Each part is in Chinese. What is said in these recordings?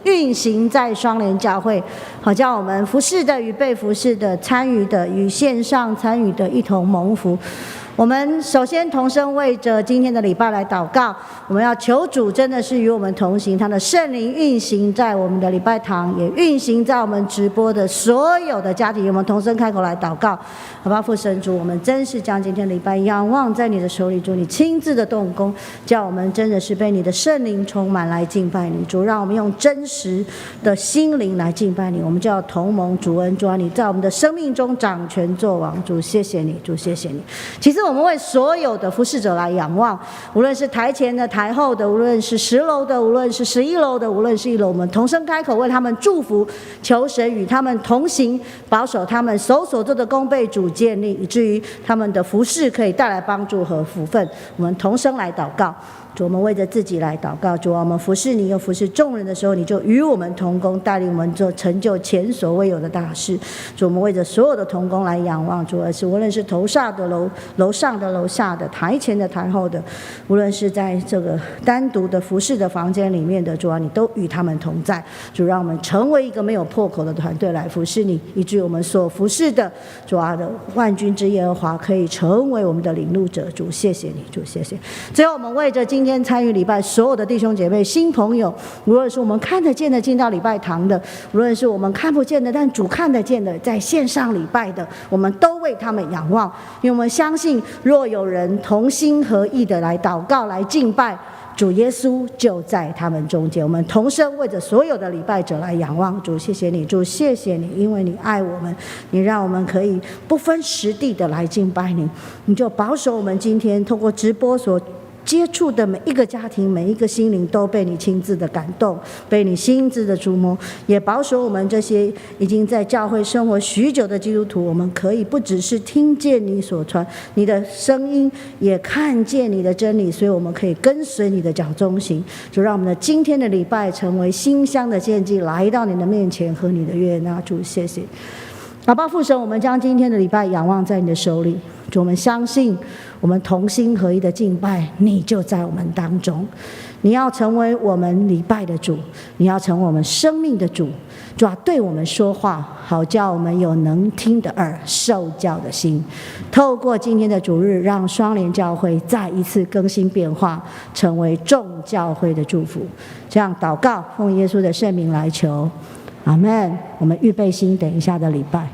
运行在双联教会，好叫我们服侍的与被服侍的、参与的与线上参与的一同蒙福。我们首先同声为着今天的礼拜来祷告，我们要求主真的是与我们同行，他的圣灵运行在我们的礼拜堂，也运行在我们直播的所有的家庭。我们同声开口来祷告，好吧，父神主，我们真是将今天礼拜仰望在你的手里，主你亲自的动工，叫我们真的是被你的圣灵充满来敬拜你。主，让我们用真实的心灵来敬拜你，我们就要同蒙主恩。主啊，你在我们的生命中掌权作王。主，谢谢你，主谢谢你。其实我们为所有的服侍者来仰望，无论是台前的、台后的，无论是10楼的，无论是11楼的，无论是1楼，我们同声开口为他们祝福，求神与他们同行，保守他们手所做的工被主建立，以至于他们的服侍可以带来帮助和福分。我们同声来祷告。主，我们为着自己来祷告。主啊，我们服侍你又服侍众人的时候，你就与我们同工，带领我们做成就前所未有的大事。主，我们为着所有的同工来仰望。主，而是无论是楼上的、楼上的、楼下的、台前的、台后的，无论是在这个单独的服侍的房间里面的，主啊，你都与他们同在。主，让我们成为一个没有破口的团队来服侍你，以至于我们所服侍的主啊的万军之耶和华可以成为我们的领路者。主，谢谢你，主谢谢。最后，我们为着今天参与礼拜所有的弟兄姐妹、新朋友，无论是我们看得见的进到礼拜堂的，无论是我们看不见的但主看得见的在线上礼拜的，我们都为他们仰望，因为我们相信，若有人同心合意的来祷告、来敬拜，主耶稣就在他们中间。我们同声为着所有的礼拜者来仰望。主，谢谢你，主谢谢你，因为你爱我们，你让我们可以不分时地的来敬拜你。你就保守我们今天透过直播所接触的每一个家庭、每一个心灵都被你亲自的感动，被你亲自的触摸，也保守我们这些已经在教会生活许久的基督徒，我们可以不只是听见你所传你的声音，也看见你的真理，所以我们可以跟随你的脚踪行。就让我们的今天的礼拜成为馨香的献祭，来到你的面前和你的悦纳。主，谢谢。阿爸父神，我们将今天的礼拜仰望在你的手里。主，我们相信，我们同心合一的敬拜，你就在我们当中。你要成为我们礼拜的主，你要成为我们生命的主。主啊，对我们说话，好叫我们有能听的耳、受教的心。透过今天的主日，让双联教会再一次更新变化，成为众教会的祝福。这样祷告，奉耶稣的圣名来求，阿们。我们预备心，等一下的礼拜。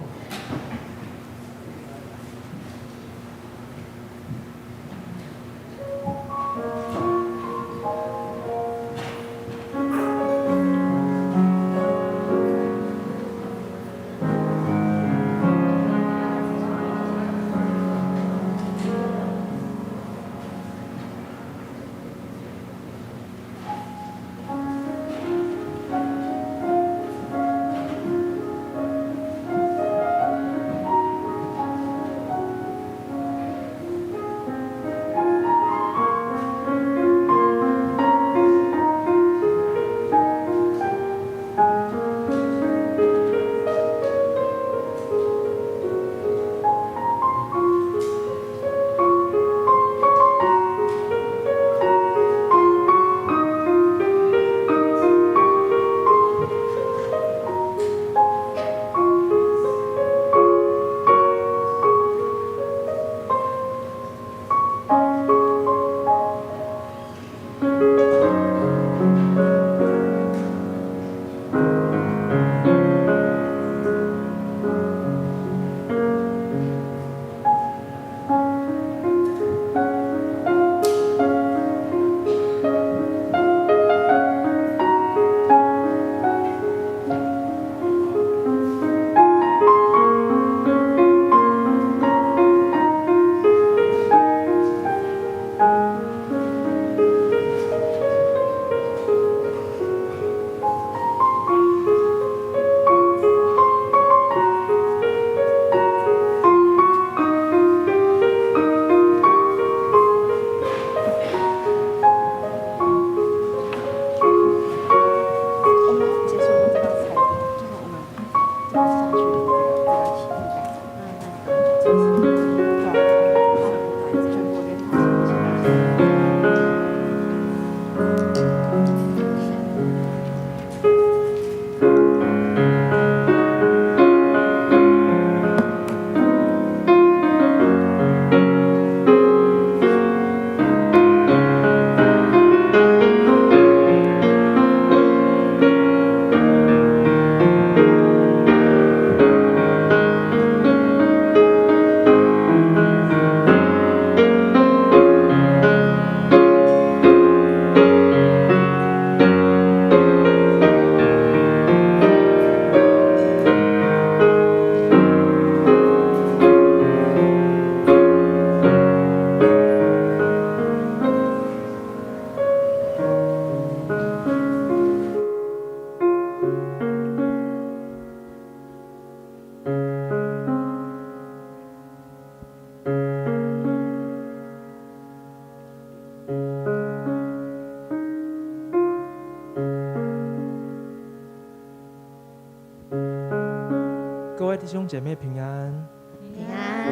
弟兄姐妹平安，平安。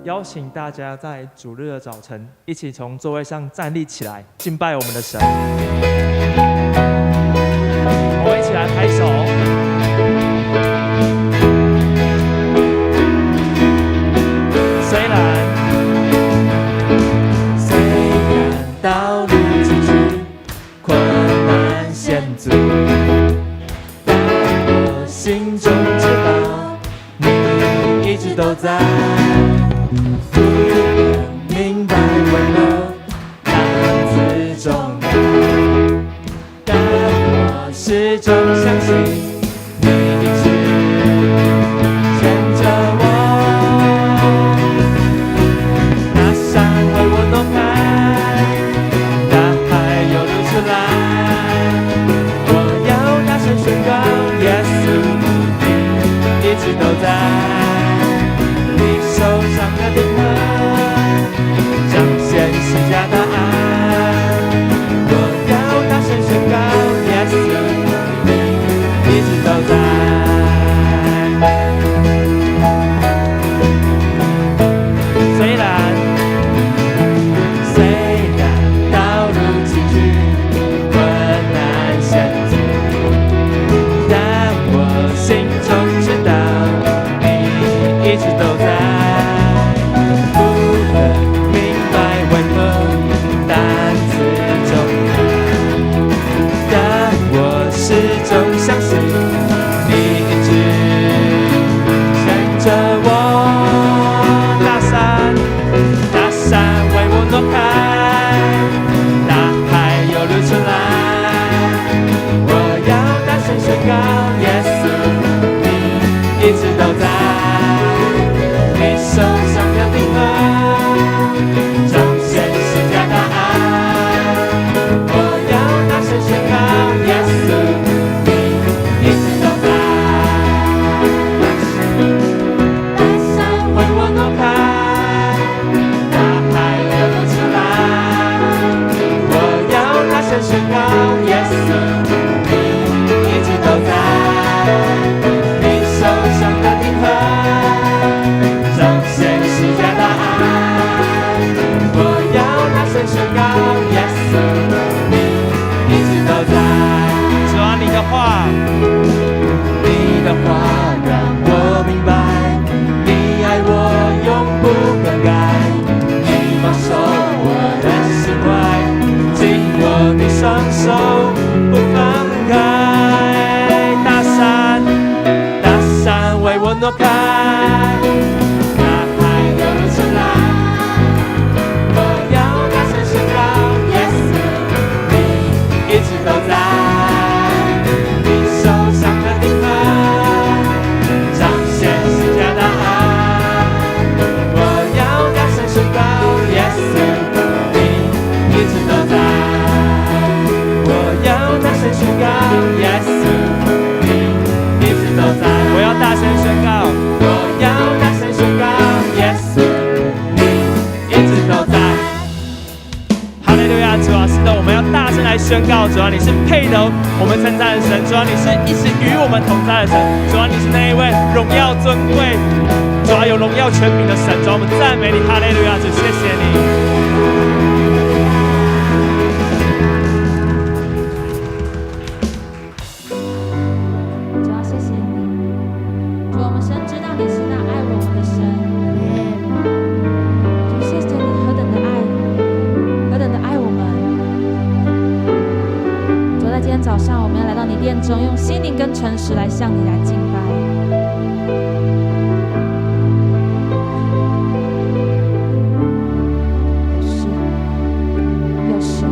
邀请大家在主日的早晨，一起从座位上站立起来，敬拜我们的神。我们一起来拍手。虽然道路崎岖，困难险阻，但我心中知道，你一直都在。不能明白为何担子重担，但我始终相信，你一直牵着我。那山为我挪开，大海又流出来。我要大声宣告，耶稣，你一直都在。你手上的钉痕，彰显十架的爱。我要大声宣告，耶稣，你一直都在。虽然道路崎岖，困难险阻，但我心中知道，你一直都在。不能明白为何担子重担，但我始终相信，你一直牵着我。大山为我挪开，大海又流出来。我要大声宣告，耶稣，你一直都在。你手上的钉痕，彰显十架的爱。我要大声宣告，耶稣，你一直都在。大山为我挪开，大海又流出来。我要大声宣告，耶稣，你一直都在。你手上的钉痕，彰显十架的爱。我要大声宣告，耶稣，你一直都在。主啊，你的话让我明白，你爱我永不更改。你保守我的心怀，紧握你双手不放开。大山为我挪开，一直都在。你手上的钉痕，彰显十架的爱。我要大声宣告，耶稣，你一直都在。我要大声宣告，耶稣，你一直都在。我要大声宣告，我要大声宣告，耶稣，你一直都在。哈利路亚，主啊，是的，我们要大声来宣告，主啊，你是配得我们称赞的神，主啊，你是一直与我们同在的神，主啊，你是那一位荣耀尊贵，主啊，有荣耀权柄的神，主啊，我们赞美你，哈利路亚，主，谢谢你。早上我们要来到你殿中，用心灵跟诚实来向你来敬拜。有时候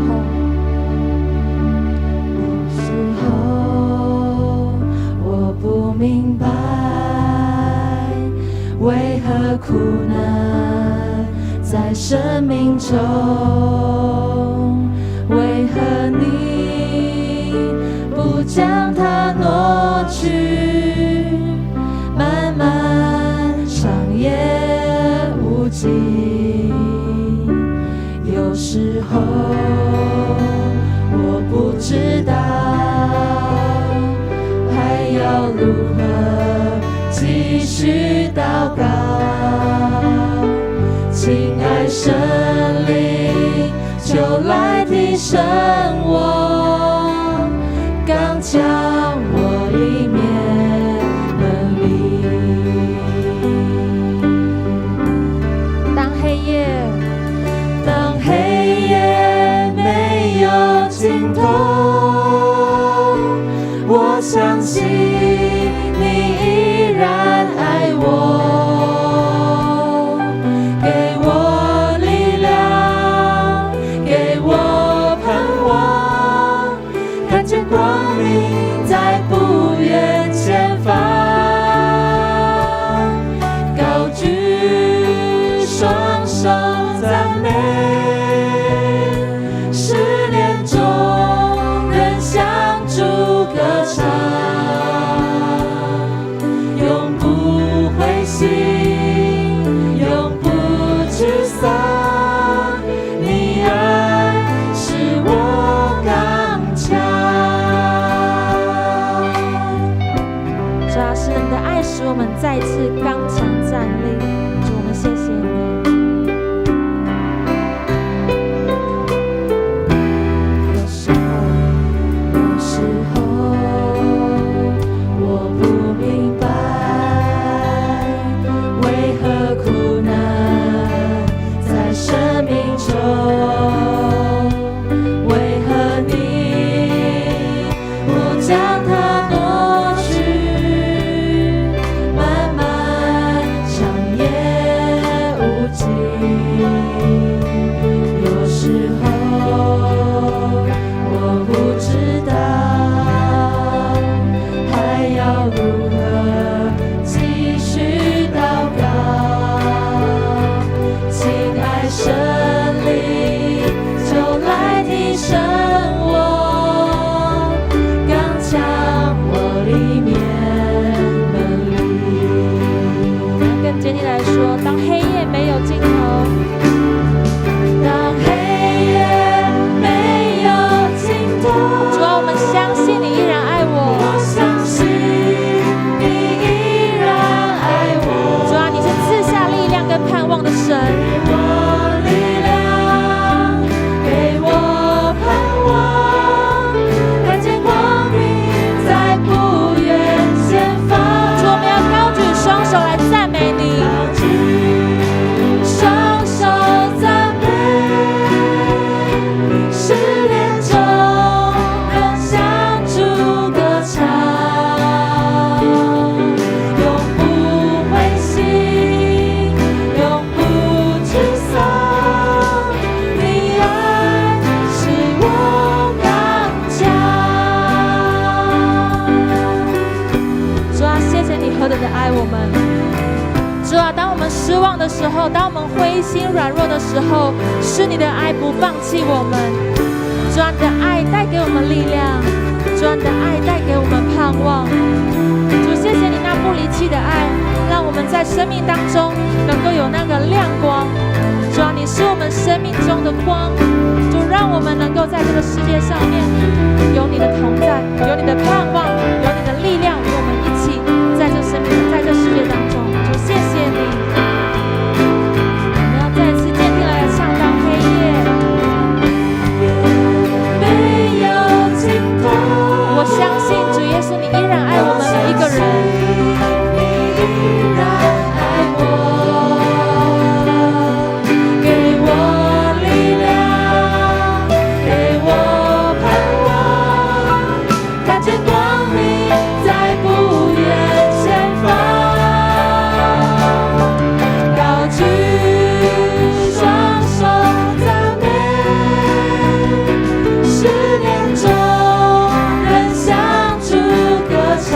我不明白，为何苦难在生命中，为何你不将它挪去，漫漫长夜无尽。有时候我不知道还要如何继继续祷告。亲爱圣灵，就来提升我，刚强我里面能力。当黑夜没有尽头，我相信你依然爱我，给我力量，给我盼望，看见光明在不远前方，高举双手赞美，试炼中仍向主歌唱，永不灰心，永不沮丧，你爱使我刚强。主啊，是你的爱使我们再次刚强站立，主，我们谢谢你。有时候我不明白，为何苦难在生命中，为何你不将它挪去，漫漫长夜无尽。有时候我不知道还要如何继续祷告，亲爱圣灵，就来提升我，刚强我里面能力。更坚定来说，当黑夜没有尽头，当黑夜没有尽头，主啊，我们相信你依然爱我，我相信你依然爱我，主啊，你是赐下力量跟盼望的神，给我力量，给我盼望，看见光明在不远前方。主，我们要高举双手来赞美你，双手赞美，试炼中仍向主歌唱，永不灰心，永不沮丧，你爱使我刚强。主啊，谢谢你何等的爱我们。主啊，当我们失望的时候，当我们灰心软弱的时候，是你的爱不放弃我们。主啊，你的爱带给我们力量，主啊，你的爱带给我们盼望。主，谢谢你那不离弃的爱，让我们在生命当中能够有那个亮光。主啊，你是我们生命中的光，主，让我们能够在这个世界上面有你的同在，有你的盼望，有你的力量，与我们一起在这生命，在这世界当中。主，谢谢你。我们要再次坚定来唱当黑夜没有尽头。我相信主耶稣，你依然爱我们每一个人，你依然爱我，给我力量，给我盼望，看见光明在不远前方，高举双手赞美，试炼中仍向主歌唱，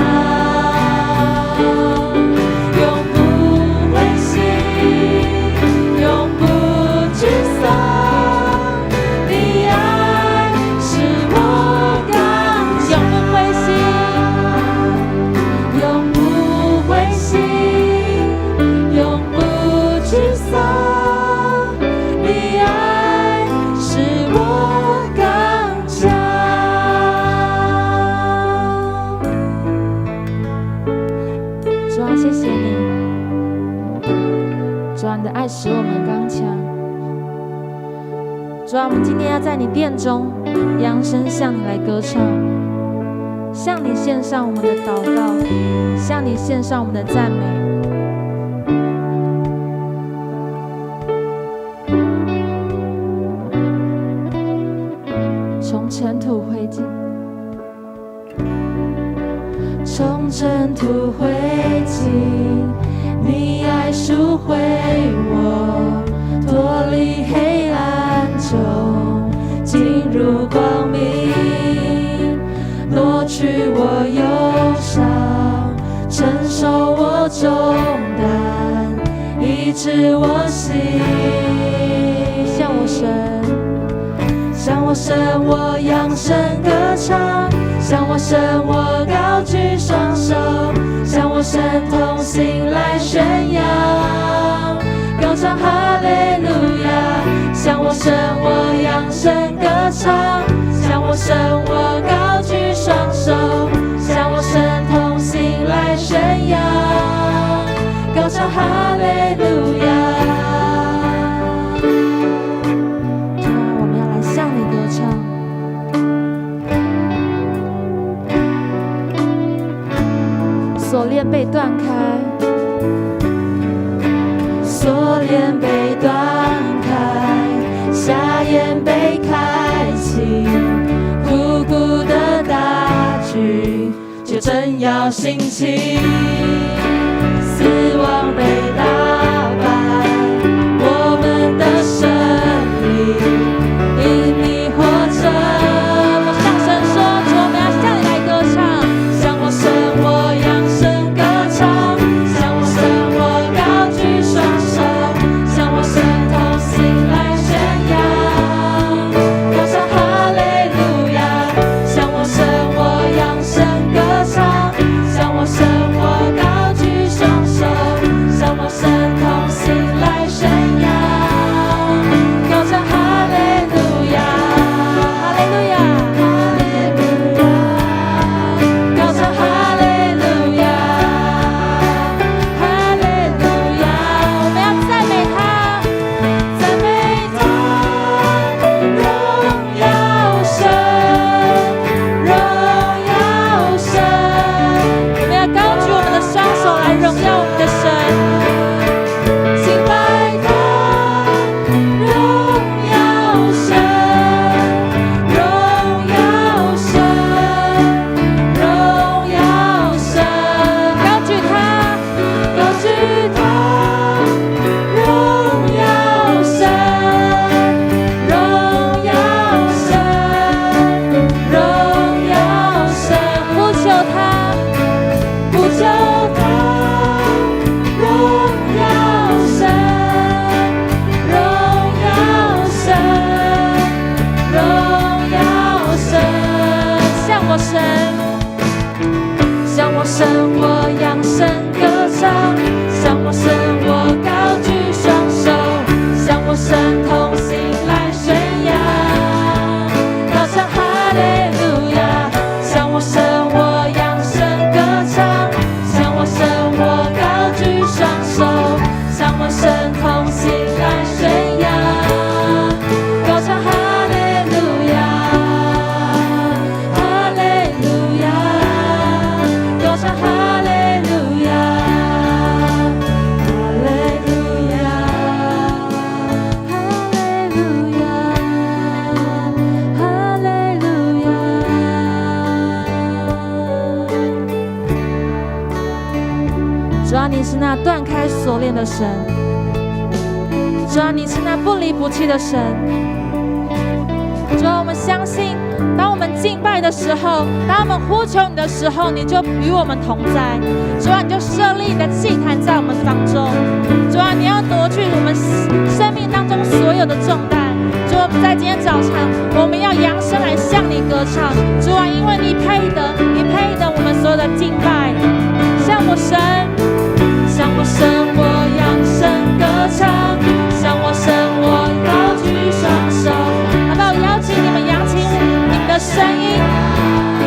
使我们刚强。主啊，我们今天要在你殿中扬声向你来歌唱，向你献上我们的祷告，向你献上我们的赞美。从尘土灰烬，从尘土灰烬，你爱赎回我，脱离黑暗中，进入光明，挪去我忧伤，承受我重担，医治我心。向我神，向我神，我扬声歌唱；向我神，我高举双手；向我神，同心来宣扬，高唱哈利路亚。向我神，我扬声歌唱；向我神，我高举双手；向我神，同心来宣扬，高唱哈利路亚。锁链被断开，锁链被断开，瞎眼被开启，苦苦的大局就正要兴起，死亡被打败，我们的胜利因你活着。我向神说，主，我们要向你来歌唱，向我神，我扬声歌唱，向我神，我高举双手，向我神，同心来宣扬，高唱哈利路亚。向我神，我扬声歌唱，向我神，我高举双手，向我神，同心来宣扬，高唱哈利路亚，哈利路亚，哈利路亚，高唱哈利路亚，哈利路亚。我们要赞美他，赞美他，荣耀神，荣耀神。我们要高举我们的双手来荣耀我们的神，敬拜他，荣耀神，荣耀神，荣耀神。高举他，高举他，荣耀神，荣耀神，荣耀神。呼求他，呼求他，荣耀神，荣耀神，荣耀神。向我神，向我神，我扬声歌唱；向我神，我高举双手；向我神，同心来宣扬，高唱哈利路亚。向我神，我扬声歌唱；向我神，我高举双手；向我神，同心来宣扬，高唱哈利路亚，哈利路亚，高唱哈利路亚，哈利路亚，哈利路亚，哈利路亚。主啊，你是那断开锁链的神，主啊，你是那不离不弃的神。主啊，我们相信，当我们敬拜的时候，当我们呼求你的时候，你就与我们同在。主啊，你就设立你的祭坛在我们当中。主啊，你要夺去我们生命当中所有的重担。主啊，我们在今天早晨，我们要扬声来向你歌唱。主啊，因为你配得，你配得我们所有的敬拜。向我神，向我神，我扬声歌唱；向我神，我高举双手。好不好？邀请你们扬起你们的声音，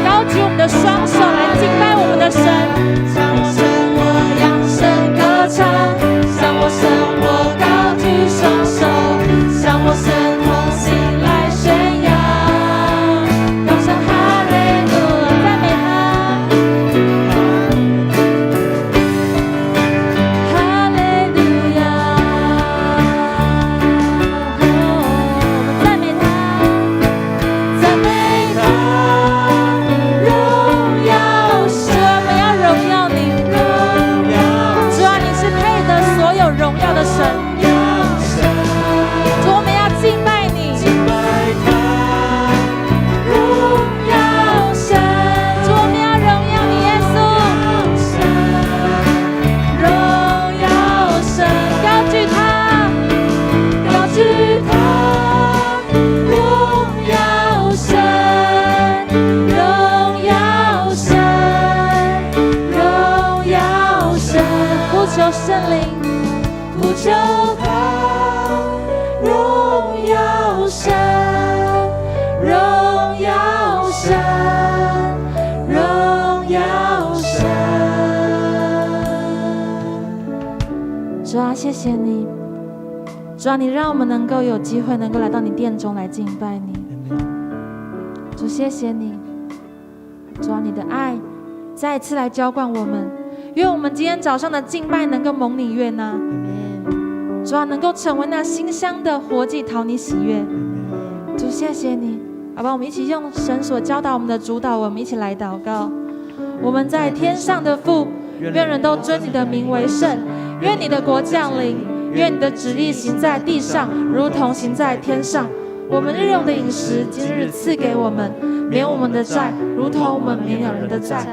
高举我们的双手来敬拜我们的神。向我神，我扬声歌唱；向我神，我高举主啊，谢谢你，主啊，你让我们能够有机会能够来到你殿中来敬拜你。主，谢谢你，主啊，你的爱再一次来浇灌我们，愿我们今天早上的敬拜能够蒙你悦纳，主啊，能够成为那馨香的活祭，讨你喜悦。主，谢谢你，好吧，我们一起用神所教导我们的主导，我们一起来祷告。我们在天上的父，愿人都尊你的名为圣，愿你的国降临，愿你的旨意行在地上，如同行在天上。我们日用的饮食，今日赐给我们，免我们的债，如同我们免了人的债，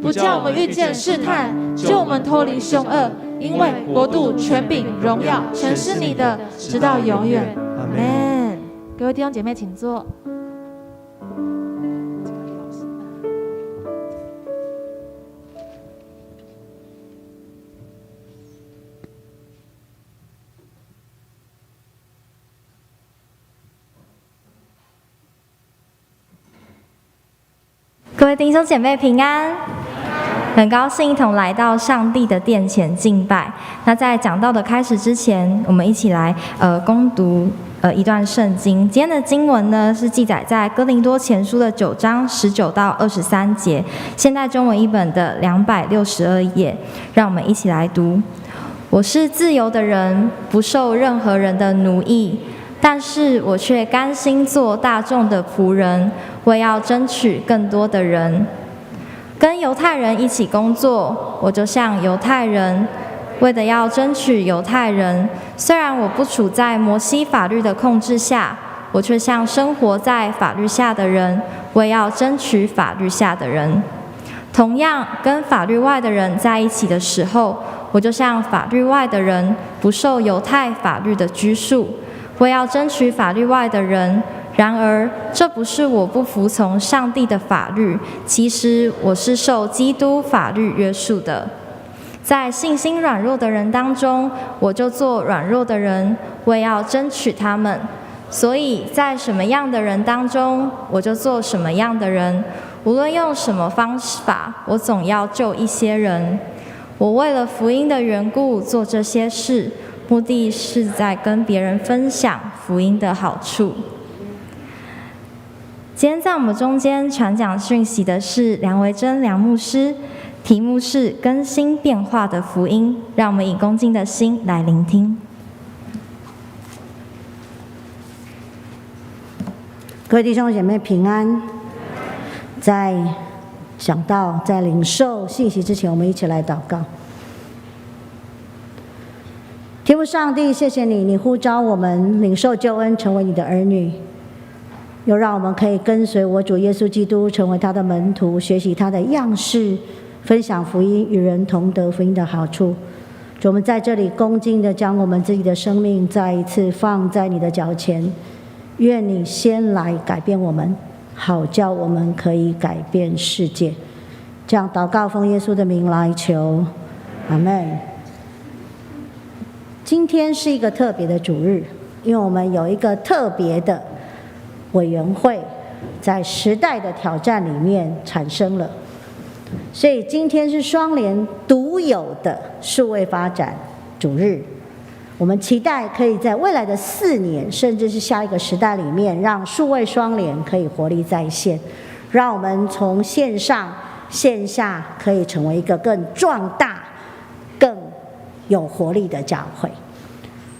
不叫我们遇见试探，救我们脱离凶恶。因为国度、权柄、荣耀，全是你的，直到永远。阿们。各位弟兄姐妹，请坐。各位弟兄姐妹平安，很高兴一同来到上帝的殿前敬拜。那在讲道的开始之前，我们一起来攻读一段圣经。今天的经文呢是记载在哥林多前书的9章19到23节，现代中文译本的262页。让我们一起来读：我是自由的人，不受任何人的奴役，但是我却甘心做大众的仆人，为要争取更多的人。跟犹太人一起工作，我就像犹太人，为了要争取犹太人。虽然我不处在摩西法律的控制下，我却像生活在法律下的人，为要争取法律下的人。同样，跟法律外的人在一起的时候，我就像法律外的人，不受犹太法律的拘束，为要争取法律外的人。然而，这不是我不服从上帝的法律，其实我是受基督法律约束的。在信心软弱的人当中，我就做软弱的人，为要争取他们。所以在什么样的人当中，我就做什么样的人。无论用什么方法，我总要救一些人。我为了福音的缘故做这些事，目的是在跟别人分享福音的好处。今天在我们中间传讲讯息的是梁维珍梁牧师，题目是更新变化的福音。让我们以恭敬的心来聆听。各位弟兄姐妹平安。在讲道、在领受信息之前，我们一起来祷告。天父上帝，谢谢你，你呼召我们领受救恩，成为你的儿女，又让我们可以跟随我主耶稣基督，成为他的门徒，学习他的样式，分享福音，与人同得福音的好处。主，我们在这里恭敬地将我们自己的生命再一次放在你的脚前，愿你先来改变我们，好叫我们可以改变世界。这样祷告，奉耶稣的名来求，阿们。今天是一个特别的主日，因为我们有一个特别的委员会在时代的挑战里面产生了，所以今天是双联独有的数位发展主日。我们期待可以在未来的4年，甚至是下一个时代里面，让数位双联可以活力再现，让我们从线上线下可以成为一个更壮大、更有活力的教会。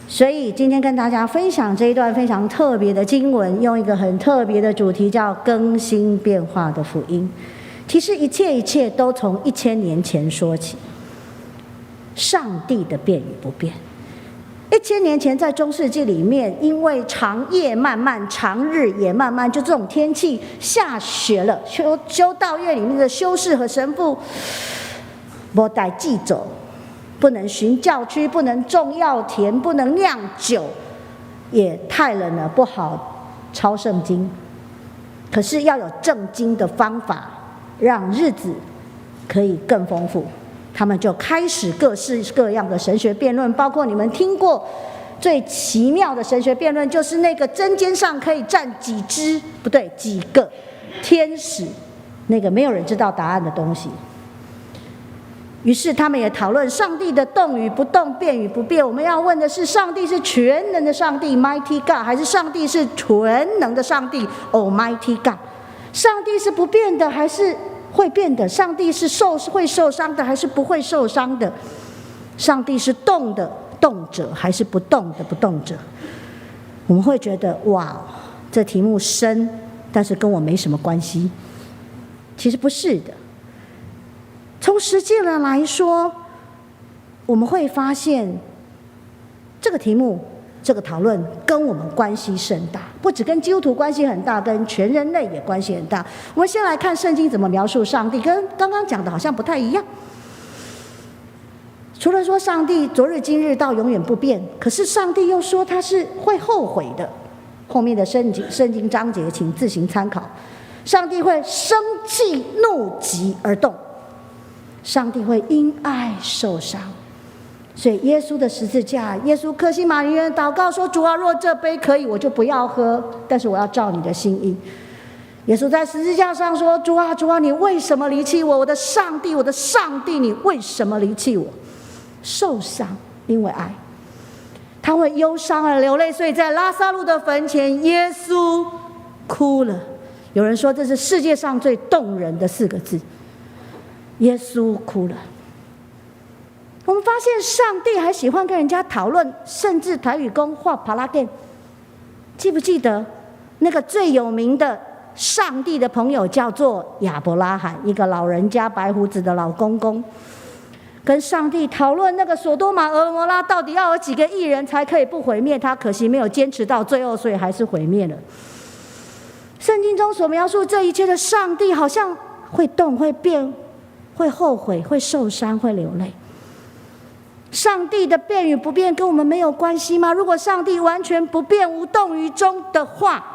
所以今天跟大家分享这一段非常特别的经文，用一个很特别的主题，叫更新变化的福音。其实一切都从1000年前说起，上帝的变与不变。1000年前在中世纪里面，因为长夜漫漫，长日也漫漫，就这种天气，下雪了，修道院里面的修士和神父没带祭走，不能巡教区，不能种药田，不能酿酒，也太冷了，不好抄圣经。可是要有正经的方法，让日子可以更丰富。他们就开始各式各样的神学辩论，包括你们听过最奇妙的神学辩论，就是那个针尖上可以站几个天使，那个没有人知道答案的东西。于是他们也讨论上帝的动与不动，变与不变。我们要问的是，上帝是全能的上帝 Mighty God， 还是上帝是全能的上帝 Almighty God？ 上帝是不变的还是会变的？上帝是会受伤的还是不会受伤的？上帝是动的动者还是不动的不动者？我们会觉得哇，这题目深，但是跟我没什么关系。其实不是的。从实际人来说，我们会发现这个题目、这个讨论跟我们关系甚大，不只跟基督徒关系很大，跟全人类也关系很大。我们先来看圣经怎么描述上帝，跟刚刚讲的好像不太一样。除了说上帝昨日今日到永远不变，可是上帝又说他是会后悔的。后面的圣经章节请自行参考。上帝会生气怒极而动，上帝会因爱受伤。所以耶稣的十字架，耶稣客西马尼园祷告说，主啊，若这杯可以，我就不要喝，但是我要照你的心意。耶稣在十字架上说，主啊，主啊，你为什么离弃我？我的上帝，我的上帝，你为什么离弃我？受伤，因为爱。他会忧伤而流泪，所以在拉撒路的坟前，耶稣哭了。有人说这是世界上最动人的4个字，耶稣哭了。我们发现上帝还喜欢跟人家讨论，甚至台语讲画帕拉根。记不记得那个最有名的上帝的朋友叫做亚伯拉罕，一个老人家，白胡子的老公公，跟上帝讨论那个索多玛俄摩拉到底要有几个亿人才可以不毁灭，他可惜没有坚持到最后，所以还是毁灭了。圣经中所描述这一切的上帝，好像会动、会变、会后悔、会受伤、会流泪。上帝的变与不变跟我们没有关系吗？如果上帝完全不变、无动于衷的话，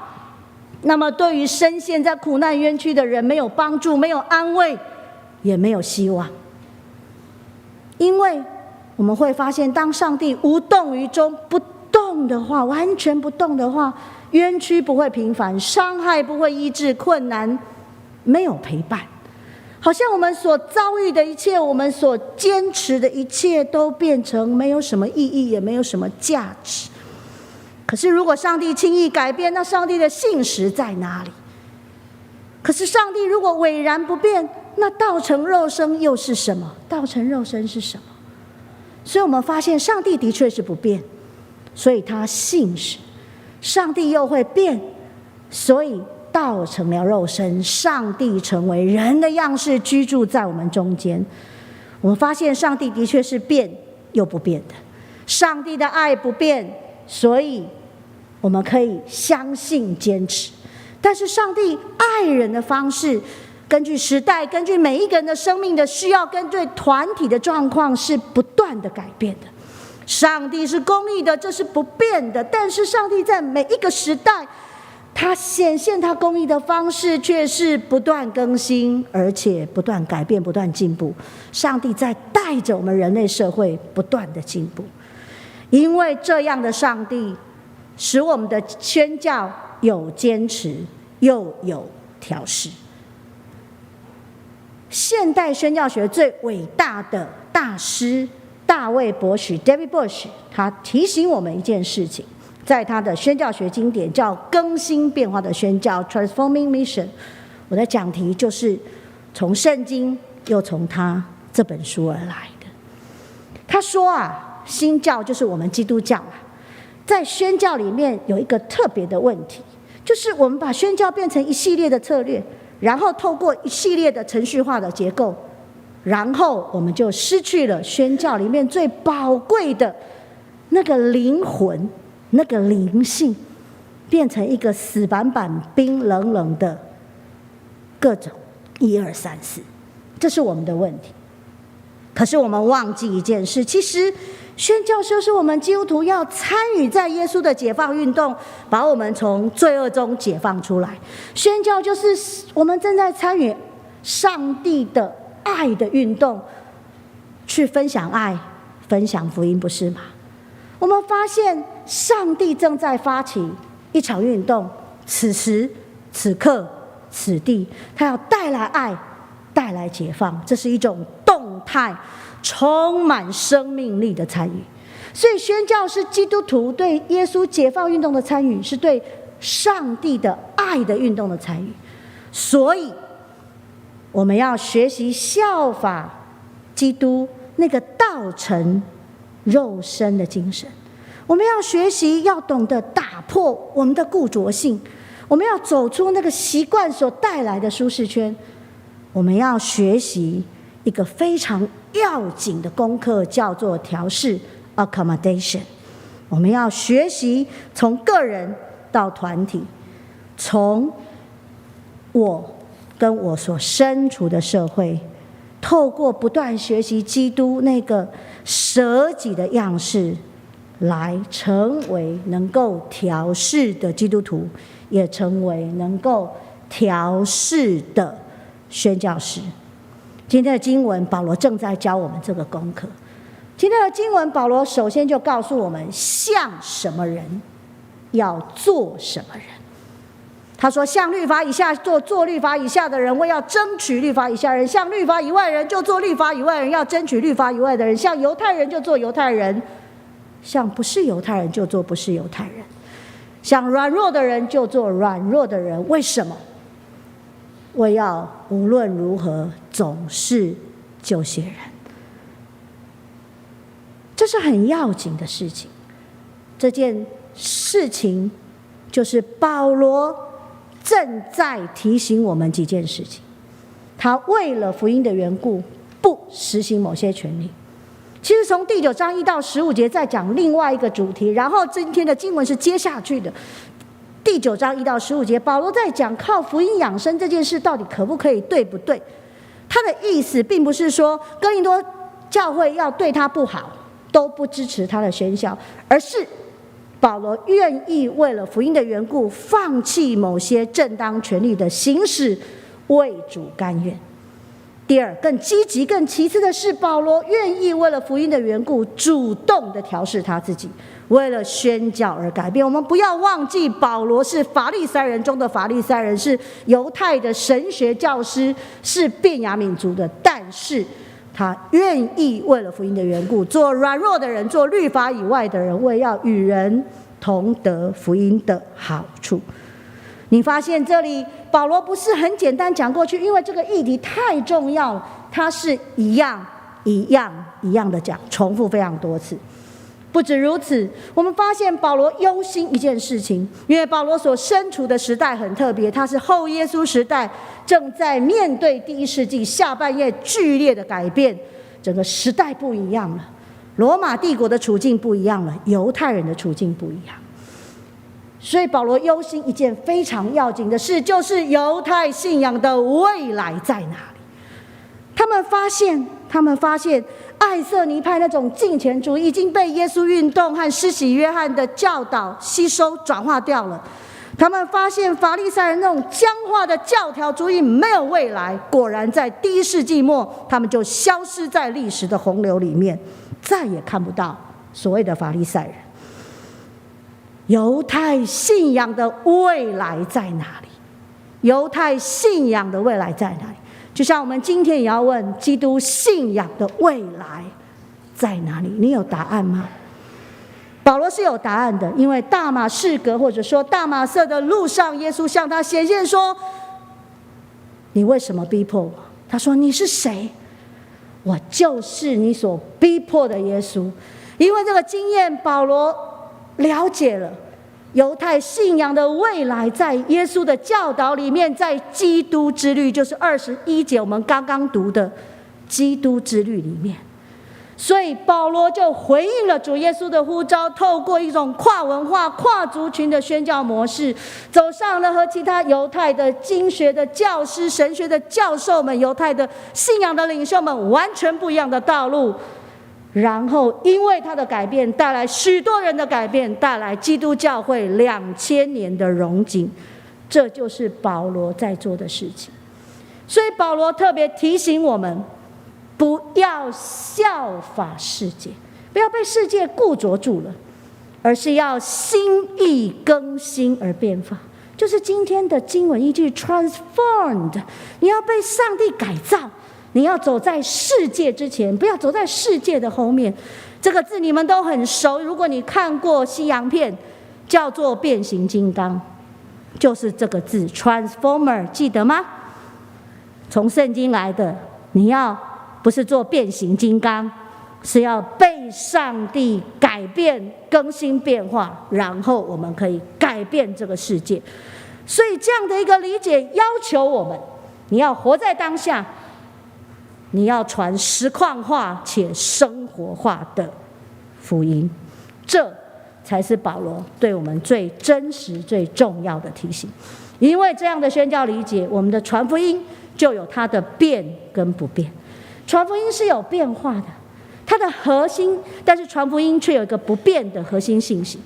那么对于深陷在苦难冤屈的人，没有帮助、没有安慰，也没有希望。因为我们会发现，当上帝无动于衷、不动的话，完全不动的话，冤屈不会平反，伤害不会医治，困难没有陪伴，好像我们所遭遇的一切，我们所坚持的一切，都变成没有什么意义，也没有什么价值。可是如果上帝轻易改变，那上帝的信实在哪里？可是上帝如果巍然不变，那道成肉身又是什么？道成肉身是什么？所以我们发现上帝的确是不变，所以他信实。上帝又会变，所以道成了肉身，上帝成为人的样式，居住在我们中间。我们发现上帝的确是变又不变的，上帝的爱不变，所以我们可以相信坚持。但是上帝爱人的方式，根据时代，根据每一个人的生命的需要，根据团体的状况，是不断的改变的。上帝是公义的，这是不变的，但是上帝在每一个时代，他显现他公义的方式却是不断更新，而且不断改变，不断进步。上帝在带着我们人类社会不断的进步，因为这样的上帝使我们的宣教有坚持又有调试。现代宣教学最伟大的大师大卫博许 David Bush， 他提醒我们一件事情，在他的宣教学经典叫《更新变化的宣教》 Transforming Mission。 我的讲题就是从圣经又从他这本书而来的。他说啊，新教就是我们基督教啊，在宣教里面有一个特别的问题，就是我们把宣教变成一系列的策略，然后透过一系列的程序化的结构，然后我们就失去了宣教里面最宝贵的那个灵魂，那个灵性，变成一个死板板、冰冷冷的各种1、2、3、4，这是我们的问题。可是我们忘记一件事，其实宣教就是我们基督徒要参与在耶稣的解放运动，把我们从罪恶中解放出来。宣教就是我们正在参与上帝的爱的运动，去分享爱，分享福音，不是吗？我们发现上帝正在发起一场运动，此时此刻此地，他要带来爱，带来解放，这是一种动态、充满生命力的参与。所以宣教是基督徒对耶稣解放运动的参与，是对上帝的爱的运动的参与。所以我们要学习效法基督那个道成肉身的精神，我们要学习，要懂得打破我们的固着性，我们要走出那个习惯所带来的舒适圈。我们要学习一个非常要紧的功课，叫做调试 accommodation。 我们要学习从个人到团体，从我跟我所身处的社会，透过不断学习基督那个舍己的样式，来成为能够调试的基督徒，也成为能够调试的宣教士。今天的经文，保罗正在教我们这个功课。今天的经文，保罗首先就告诉我们，像什么人要做什么人。他说，像律法以下做律法以下的人，为要争取律法以下人；像律法以外人，就做律法以外人，要争取律法以外的人；像犹太人，就做犹太人；像不是犹太人，就做不是犹太人；像软弱的人，就做软弱的人。为什么？为要无论如何总是救些人。这是很要紧的事情。这件事情就是保罗正在提醒我们几件事情。他为了福音的缘故，不实行某些权利。其实从第9章1到15节在讲另外一个主题，然后今天的经文是接下去的。第9章1到15节，保罗在讲靠福音养生这件事到底可不可以，对不对？他的意思并不是说哥林多教会要对他不好，都不支持他的宣教，而是保罗愿意为了福音的缘故，放弃某些正当权利的行使，为主甘愿。第二，更积极、更其次的是，保罗愿意为了福音的缘故，主动的调试他自己，为了宣教而改变。我们不要忘记，保罗是法利赛人中的法利赛人，是犹太的神学教师，是便雅悯族的，但是他愿意为了福音的缘故，做软弱的人，做律法以外的人，为要与人同得福音的好处。你发现这里保罗不是很简单讲过去，因为这个议题太重要了，他是一样的讲，重复非常多次。不止如此，我们发现保罗忧心一件事情，因为保罗所身处的时代很特别，他是后耶稣时代，正在面对第1世纪下半叶剧烈的改变，整个时代不一样了，罗马帝国的处境不一样了，犹太人的处境不一样。所以保罗忧心一件非常要紧的事，就是犹太信仰的未来在哪里。他们发现艾瑟尼派那种敬虔主义已经被耶稣运动和施洗约翰的教导吸收转化掉了。他们发现法利赛人那种僵化的教条主义没有未来，果然在第1世纪末，他们就消失在历史的洪流里面，再也看不到所谓的法利赛人。犹太信仰的未来在哪里？犹太信仰的未来在哪里？就像我们今天也要问，基督信仰的未来在哪里？你有答案吗？保罗是有答案的，因为大马士革或者说大马色的路上，耶稣向他显现说，你为什么逼迫我？他说，你是谁？我就是你所逼迫的耶稣。因为这个经验，保罗了解了犹太信仰的未来在耶稣的教导里面，在基督之律，就是21节我们刚刚读的基督之律里面。所以保罗就回应了主耶稣的呼召，透过一种跨文化、跨族群的宣教模式，走上了和其他犹太的经学的教师、神学的教授们、犹太的信仰的领袖们完全不一样的道路。然后因为他的改变，带来许多人的改变，带来基督教会2000年的荣景。这就是保罗在做的事情。所以保罗特别提醒我们，不要效法世界，不要被世界固着住了，而是要心意更新而变化。就是今天的经文依据 transformed， 你要被上帝改造，你要走在世界之前，不要走在世界的后面。这个字你们都很熟，如果你看过西洋片，叫做变形金刚，就是这个字 Transformer， 记得吗？从圣经来的。你要不是做变形金刚，是要被上帝改变、更新、变化，然后我们可以改变这个世界。所以这样的一个理解要求我们，你要活在当下，你要传实况化且生活化的福音，这才是保罗对我们最真实、最重要的提醒。因为这样的宣教理解，我们的传福音就有它的变跟不变。传福音是有变化的，它的核心，但是传福音却有一个不变的核心信息。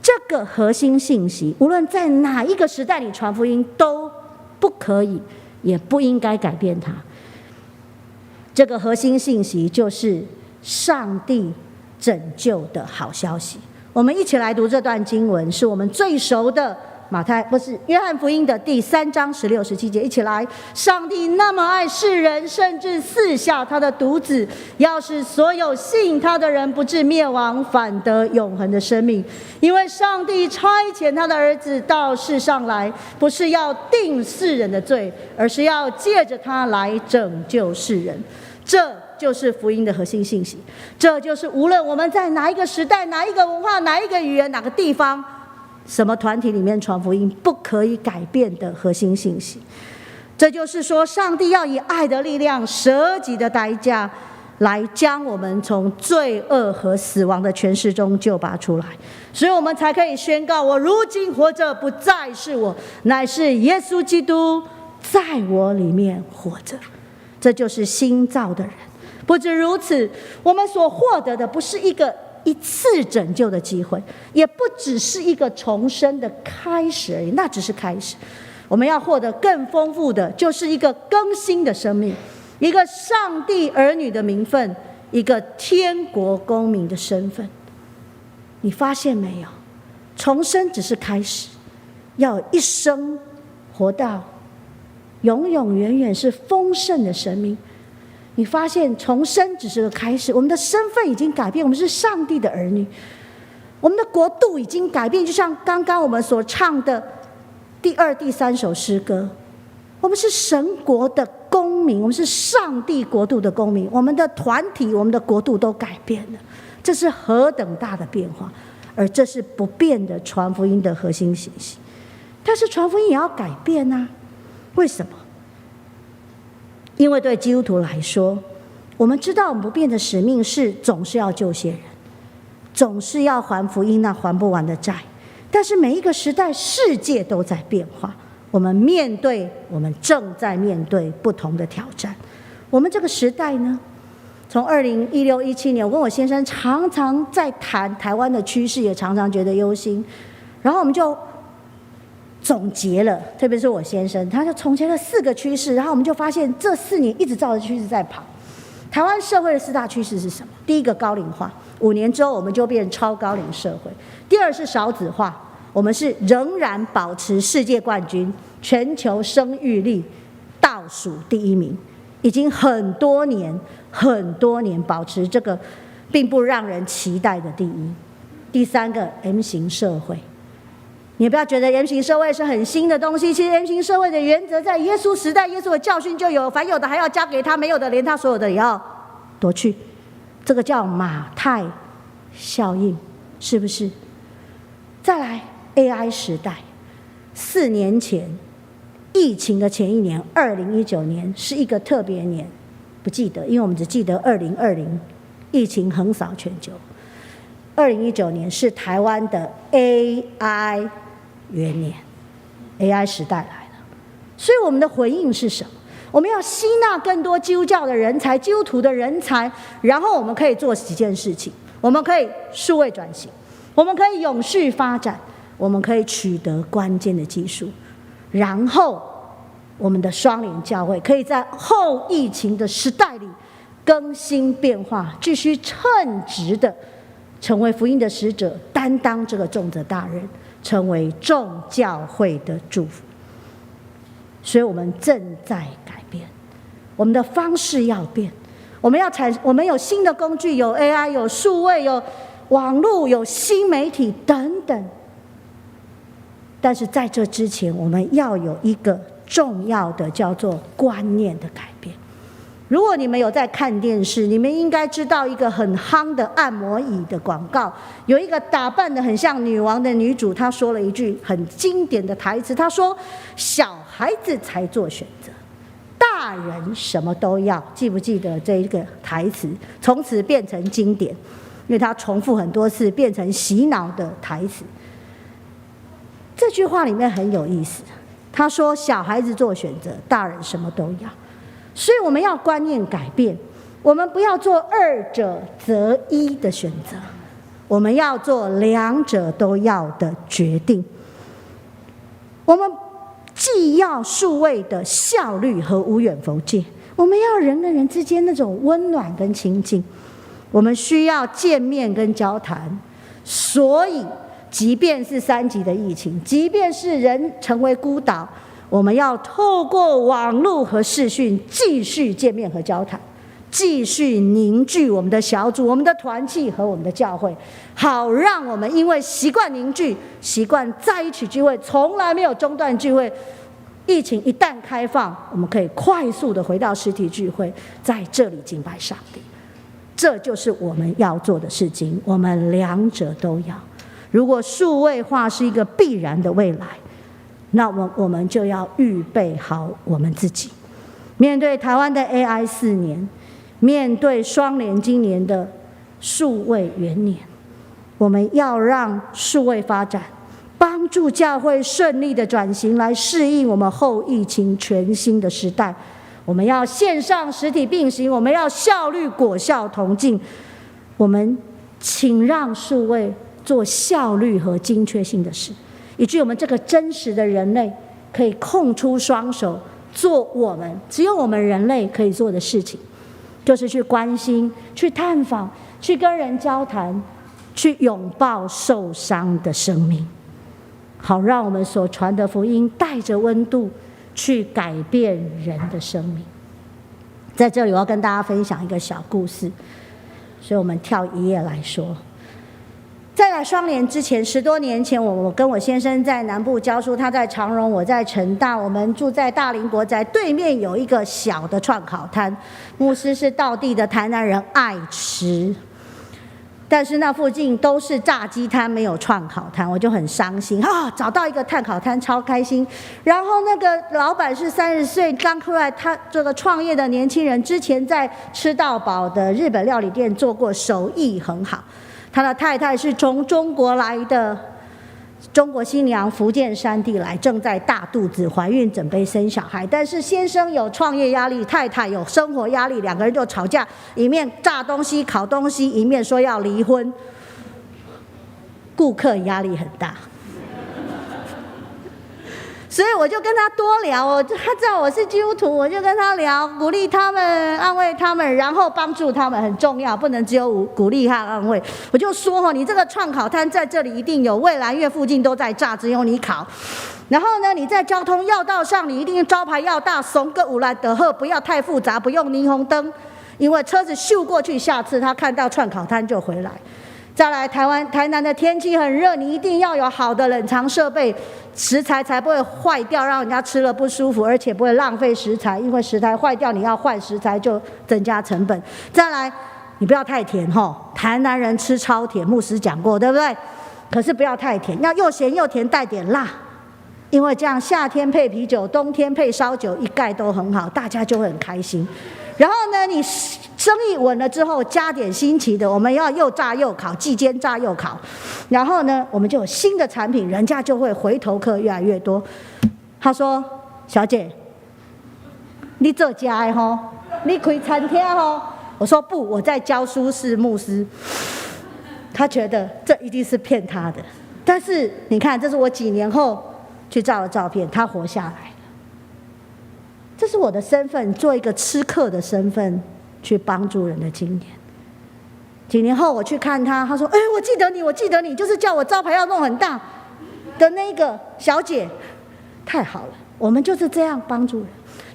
这个核心信息，无论在哪一个时代里传福音，都不可以，也不应该改变它。这个核心信息就是上帝拯救的好消息。我们一起来读这段经文，是我们最熟的约翰福音的第3章16、17节，一起来。上帝那么爱世人，甚至赐下他的独子，要使所有信他的人不至灭亡，反得永恒的生命。因为上帝差遣他的儿子到世上来，不是要定世人的罪，而是要借着他来拯救世人。这就是福音的核心信息，这就是无论我们在哪一个时代、哪一个文化、哪一个语言、哪个地方、什么团体里面传福音，不可以改变的核心信息。这就是说，上帝要以爱的力量、舍己的代价，来将我们从罪恶和死亡的权势中救拔出来，所以我们才可以宣告：我如今活着，不再是我，乃是耶稣基督在我里面活着。这就是新造的人。不止如此，我们所获得的不是一次拯救的机会，也不只是一个重生的开始而已，那只是开始。我们要获得更丰富的，就是一个更新的生命，一个上帝儿女的名分，一个天国公民的身份。你发现没有？重生只是开始，要一生活到永永远远是丰盛的生命。你发现重生只是个开始，我们的身份已经改变，我们是上帝的儿女，我们的国度已经改变。就像刚刚我们所唱的第2、第3首诗歌，我们是神国的公民，我们是上帝国度的公民，我们的团体、我们的国度都改变了。这是何等大的变化！而这是不变的传福音的核心信息。但是传福音也要改变啊，为什么？因为对基督徒来说，我们知道我们不变的使命是总是要救些人，总是要还福音那还不完的债。但是每一个时代，世界都在变化，我们正在面对不同的挑战。我们这个时代呢，从2016、17年，我跟我先生常常在谈台湾的趋势，也常常觉得忧心。然后我们就总结了，特别是我先生，他就总结了4个趋势，然后我们就发现这4年一直照着趋势在跑。台湾社会的4大趋势是什么？第一个，高龄化，5年之后我们就变超高龄社会。第二是少子化，我们是仍然保持世界冠军，全球生育率倒数第1名，已经很多年保持这个并不让人期待的第1。第3个 M 型社会，你不要觉得 M 型社会是很新的东西，其实 M 型社会的原则在耶稣时代，耶稣的教训就有，凡有的还要加给他，没有的连他所有的也要夺去。这个叫马太效应，是不是？再来 AI 时代，4年前疫情的前一年2019年是一个特别年，不记得，因为我们只记得2020疫情横扫全球。2019年是台湾的 AI 元年， AI 时代来了。所以我们的回应是什么？我们要吸纳更多基督教的人才，基督徒的人才，然后我们可以做几件事情。我们可以数位转型，我们可以永续发展，我们可以取得关键的技术，然后我们的双联教会可以在后疫情的时代里更新变化，继续称职的成为福音的使者，担当这个重责大任，成为众教会的祝福。所以我们正在改变，我们的方式要变，我们有新的工具，有 AI， 有数位，有网络，有新媒体等等。但是在这之前，我们要有一个重要的叫做观念的改变。如果你们有在看电视，你们应该知道一个很夯的按摩椅的广告，有一个打扮得很像女王的女主，她说了一句很经典的台词，她说：“小孩子才做选择，大人什么都要。”记不记得这一个台词？从此变成经典，因为她重复很多次，变成洗脑的台词。这句话里面很有意思，她说：“小孩子做选择，大人什么都要。”所以我们要观念改变，我们不要做二者择一的选择，我们要做两者都要的决定。我们既要数位的效率和无远弗届，我们要人跟人之间那种温暖跟亲近，我们需要见面跟交谈。所以即便是3级的疫情，即便是人成为孤岛，我们要透过网络和视讯继续见面和交谈，继续凝聚我们的小组、我们的团契和我们的教会，好让我们因为习惯凝聚、习惯在一起聚会，从来没有中断聚会。疫情一旦开放，我们可以快速的回到实体聚会，在这里敬拜上帝。这就是我们要做的事情，我们两者都要。如果数位化是一个必然的未来，那我们就要预备好我们自己，面对台湾的 AI 4年，面对双联今年的数位元年，我们要让数位发展帮助教会顺利的转型，来适应我们后疫情全新的时代。我们要线上实体并行，我们要效率果效同进。我们请让数位做效率和精确性的事，以至于我们这个真实的人类可以空出双手做只有我们人类可以做的事情，就是去关心、去探访、去跟人交谈、去拥抱受伤的生命，好让我们所传的福音带着温度去改变人的生命。在这里我要跟大家分享一个小故事，所以我们跳一页来说。在来双联之前，10多年前，我跟我先生在南部教书，他在长荣，我在成大，我们住在大林国宅对面有一个小的串烤摊，牧师是道地的台南人，爱吃，但是那附近都是炸鸡摊，没有串烤摊，我就很伤心啊！找到一个炭烤摊，超开心。然后那个老板是30岁刚出来，他这个创业的年轻人，之前在吃到饱的日本料理店做过，手艺很好。他的太太是从中国来的，中国新娘，福建山地来，正在大肚子怀孕，准备生小孩。但是先生有创业压力，太太有生活压力，两个人就吵架，一面炸东西、烤东西，一面说要离婚。顾客压力很大。所以我就跟他多聊，他知道我是基督徒，我就跟他聊，鼓励他们，安慰他们，然后帮助他们很重要，不能只有鼓励和安慰。我就说你这个串烤摊在这里一定有，蔚蓝月附近都在炸，只有你烤。然后呢，你在交通要道上，你一定招牌要大，怂个五来得赫，不要太复杂，不用霓虹灯，因为车子咻过去，下次他看到串烤摊就回来。再来，台南的天气很热，你一定要有好的冷藏设备，食材才不会坏掉，让人家吃了不舒服，而且不会浪费食材，因为食材坏掉，你要换食材就增加成本。再来，你不要太甜台南人吃超甜，牧师讲过，对不对？可是不要太甜，要又咸又甜，带点辣，因为这样夏天配啤酒，冬天配烧酒，一概都很好，大家就会很开心。然后呢，你生意稳了之后，加点新奇的，我们要又炸又烤，既煎炸又烤。然后呢，我们就有新的产品，人家就会回头客越来越多。他说：“小姐，你做家的吼，你开餐厅吼。”我说：“不，我在教书，是牧师。”他觉得这一定是骗他的。但是你看，这是我几年后去照的照片，他活下来了。这是我的身份，做一个吃客的身份去帮助人的经验。几年后我去看他，他说：“我记得你，就是叫我招牌要弄很大的那个小姐，太好了。”我们就是这样帮助人。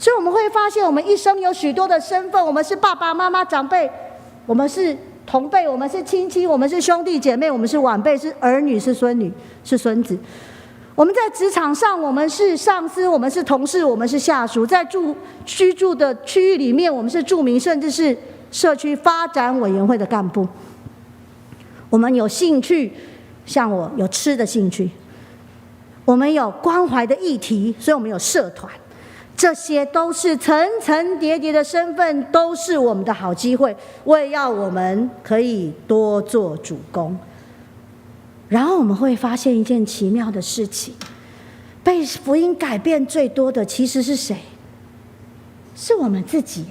所以我们会发现，我们一生有许多的身份，我们是爸爸妈妈、长辈，我们是同辈，我们是亲戚，我们是兄弟姐妹，我们是晚辈，是儿女，是孙女，是孙子。我们在职场上，我们是上司，我们是同事，我们是下属；在居住的区域里面，我们是住民，甚至是社区发展委员会的干部。我们有兴趣，像我有吃的兴趣；我们有关怀的议题，所以我们有社团。这些都是层层叠叠的身份，都是我们的好机会，为要我们可以多做主工。然后我们会发现一件奇妙的事情，被福音改变最多的其实是谁？是我们自己。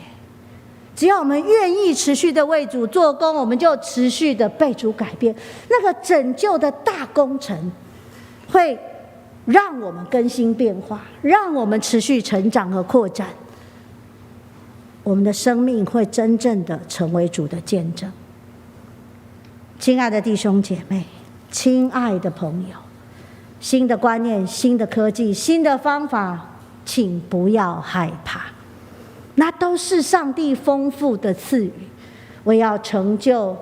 只要我们愿意持续的为主做工，我们就持续的被主改变。那个拯救的大工程会让我们更新变化，让我们持续成长和扩展。我们的生命会真正的成为主的见证。亲爱的弟兄姐妹，亲爱的朋友，新的观念、新的科技、新的方法，请不要害怕，那都是上帝丰富的赐予，为要成就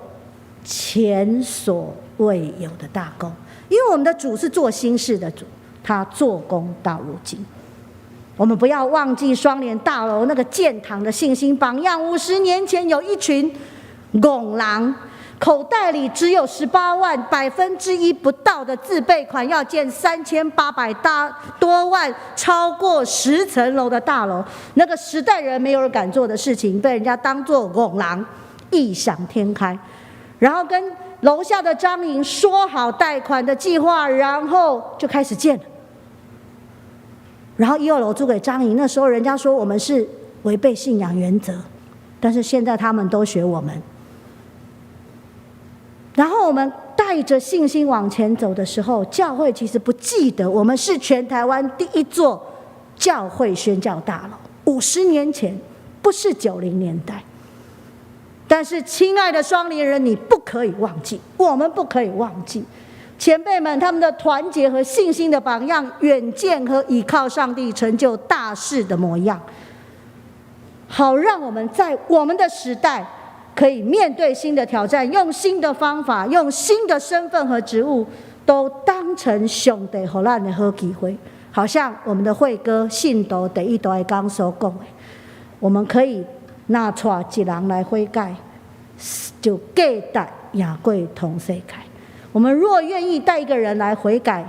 前所未有的大功。因为我们的主是做新事的主，他做工到如今。我们不要忘记双联大楼那个建堂的信心榜样。50年前有一群戆狼，口袋里只有18万1%不到的自备款，要建3800多万超过10层楼的大楼。那个时代人没有人敢做的事情，被人家当作戆狼，异想天开。然后跟楼下的张营说好贷款的计划，然后就开始建了。然后1、2楼租给张营，那时候人家说我们是违背信仰原则，但是现在他们都学我们。然后我们带着信心往前走的时候，教会其实不记得我们是全台湾第一座教会宣教大楼。50年前，不是90年代。但是亲爱的双联人，你不可以忘记，我们不可以忘记前辈们他们的团结和信心的榜样，远见和倚靠上帝成就大事的模样，好让我们在我们的时代可以面对新的挑战，用新的方法，用新的身份和职务，都当成上帝给我们的好机会。好像我们的会歌信徒第一代刚所讲的，我们可以那带一人来悔改，就价值也贵同世界。我们若愿意带一个人来悔改，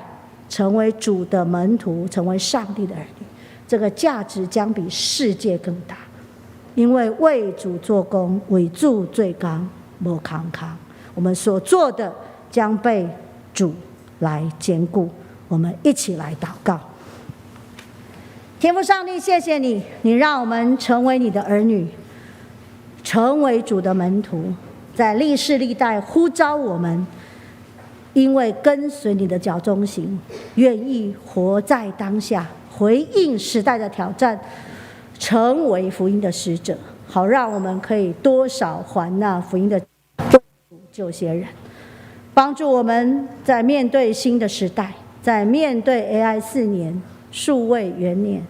成为主的门徒，成为上帝的儿女，这个价值将比世界更大。因为为主做工，为主做工，无空空。我们所做的将被主来兼顾。我们一起来祷告。天父上帝，谢谢你，你让我们成为你的儿女，成为主的门徒，在历世历代呼召我们，因为跟随你的脚中行，愿意活在当下，回应时代的挑战，成为福音的使者，好让我们可以多少还那福音的救些人，帮助我们在面对新的时代，在面对 AI 4年数位元年，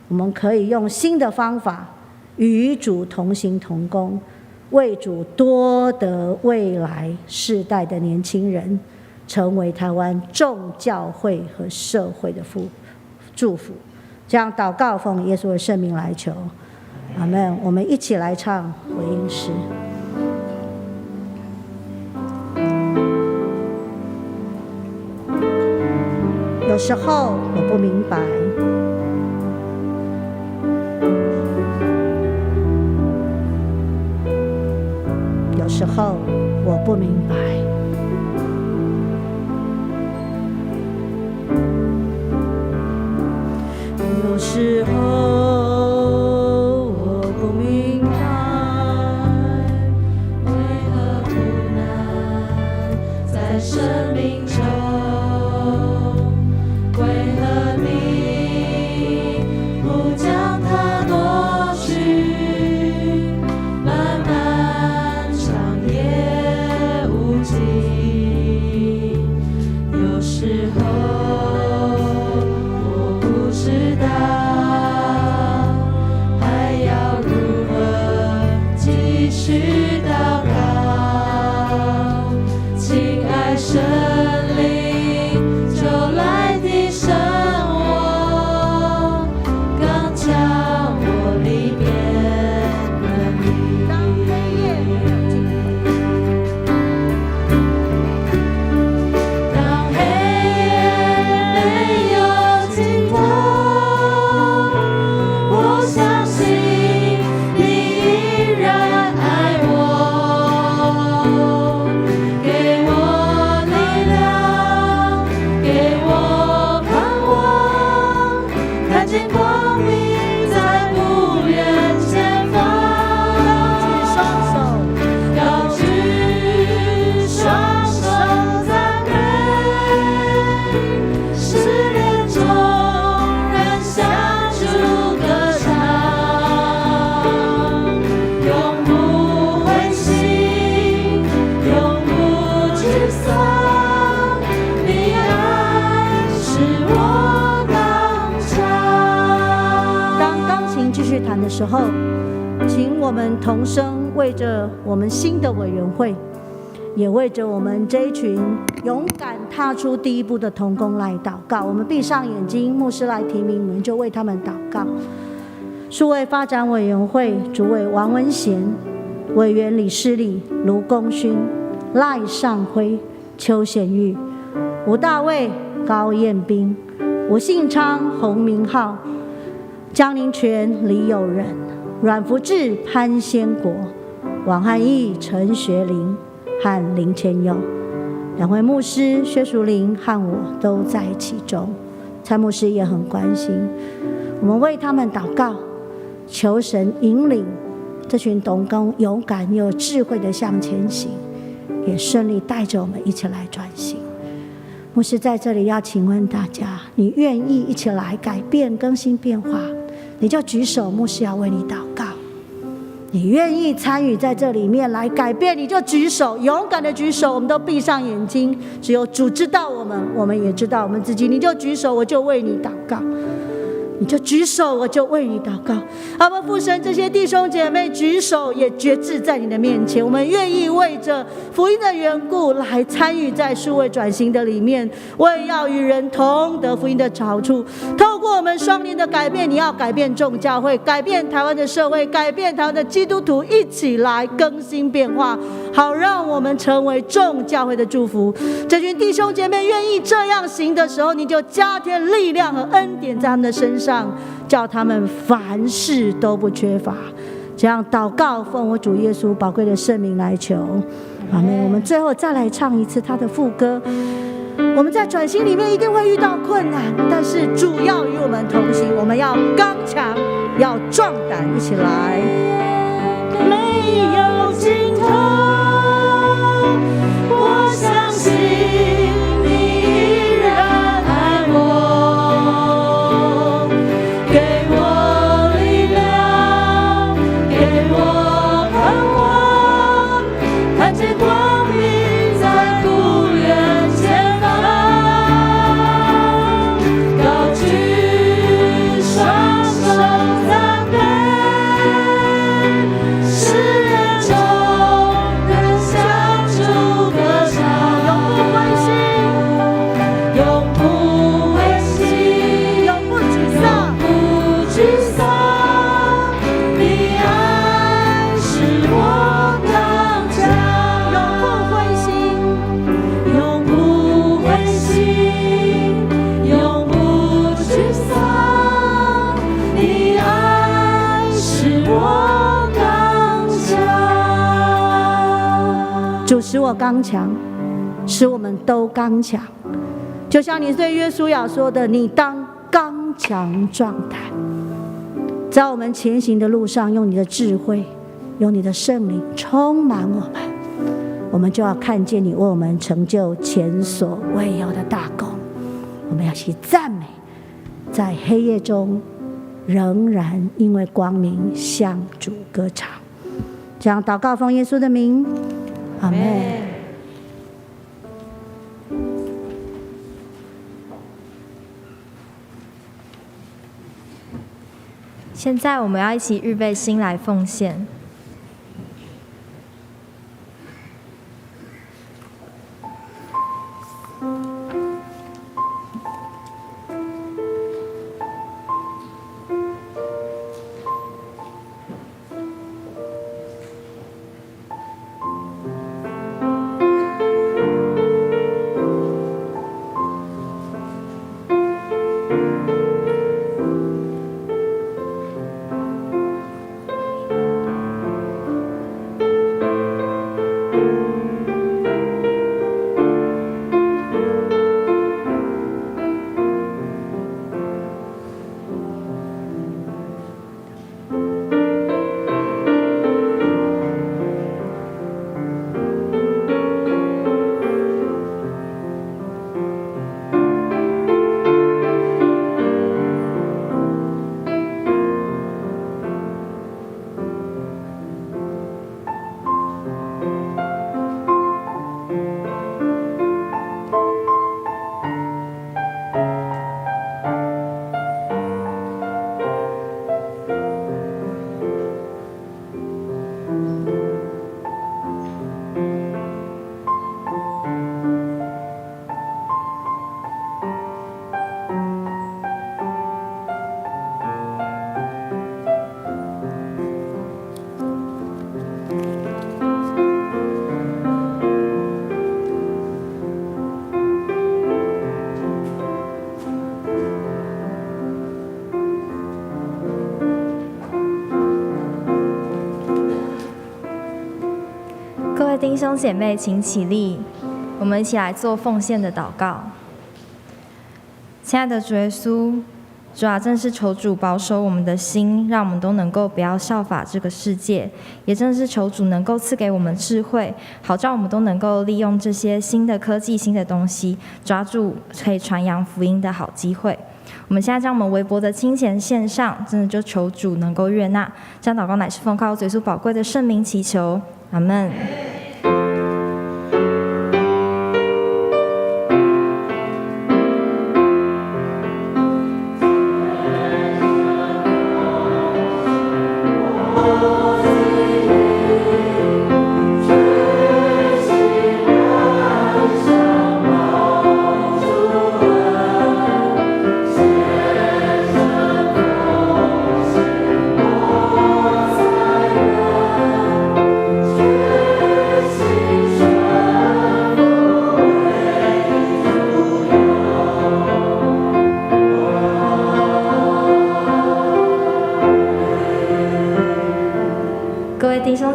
我们可以用新的方法与主同行同工，为主多得未来世代的年轻人，成为台湾众教会和社会的祝福。这样祷告，奉耶稣的圣名来求，阿们。我们一起来唱回应诗。有时候我不明白，有时候我不明白，有时候我不明白，为何苦难在生命中，为何你不将它夺去，漫漫长夜无尽。有时候我不知道时候，请我们同声为着我们新的委员会，也为着我们这一群勇敢踏出第一步的同工来祷告。我们闭上眼睛，牧师来提名，我们就为他们祷告。数位发展委员会主委王文贤，委员李诗礼、卢功勋、赖尚辉、邱显玉、吴大卫、高彦斌、吴信昌、洪明浩、江宁泉、李友仁、阮福志、潘先国、王汉义、陈学林和林千佑，两位牧师薛淑玲和我都在其中，蔡牧师也很关心。我们为他们祷告，求神引领这群同工勇敢又有智慧的向前行，也顺利带着我们一起来转型。牧师在这里要请问大家，你愿意一起来改变、更新、变化，你就举手，牧师要为你祷告。你愿意参与在这里面来改变，你就举手，勇敢的举手。我们都闭上眼睛，只有主知道我们，我们也知道我们自己。你就举手，我就为你祷告。你就举手，我就为你祷告。阿们父神，这些弟兄姐妹举手也决志在你的面前，我们愿意为着福音的缘故来参与在数位转型的里面，为要与人同得福音的好处。透过我们双联的改变，你要改变众教会，改变台湾的社会，改变台湾的基督徒，一起来更新变化，好让我们成为众教会的祝福。这群弟兄姐妹愿意这样行的时候，你就加添力量和恩典在他们的身上，叫他们凡事都不缺乏。这样祷告，奉我主耶稣宝贵的圣名来求，阿们。我们最后再来唱一次他的副歌。我们在转型里面一定会遇到困难，但是主要与我们同行，我们要刚强，要壮胆，一起来。没有尽头，我相信你依然爱我，给我力量，给我盼望，看见光明在不远前方，高举双手赞美，世人中人向主歌唱，永不灰心，永不沮丧，你爱使我刚强，永不灰心，永不灰心，永不沮丧，你爱使我刚强。主使我刚强，使我们都刚强。就像你对约书亚说的，你当刚强壮胆。在我们前行的路上，用你的智慧，用你的圣灵充满我们，我们就要看见你为我们成就前所未有的大功。我们要去赞美，在黑夜中仍然因为光明向主歌唱。这样祷告，奉耶稣的名，阿们。现在我们要一起预备心来奉献。位弟兄姐妹，请起立，我们一起来做奉献的祷告。亲爱的主耶稣，主啊，正是求主保守我们的心，让我们都能够不要效法这个世界，也正是求主能够赐给我们智慧，好让我们都能够利用这些新的科技、新的东西，抓住可以传扬福音的好机会。我们现在将我们微薄的金钱献上，真的就求主能够悦纳。这样祷告乃是奉靠主耶稣宝贵的圣名祈求，阿们。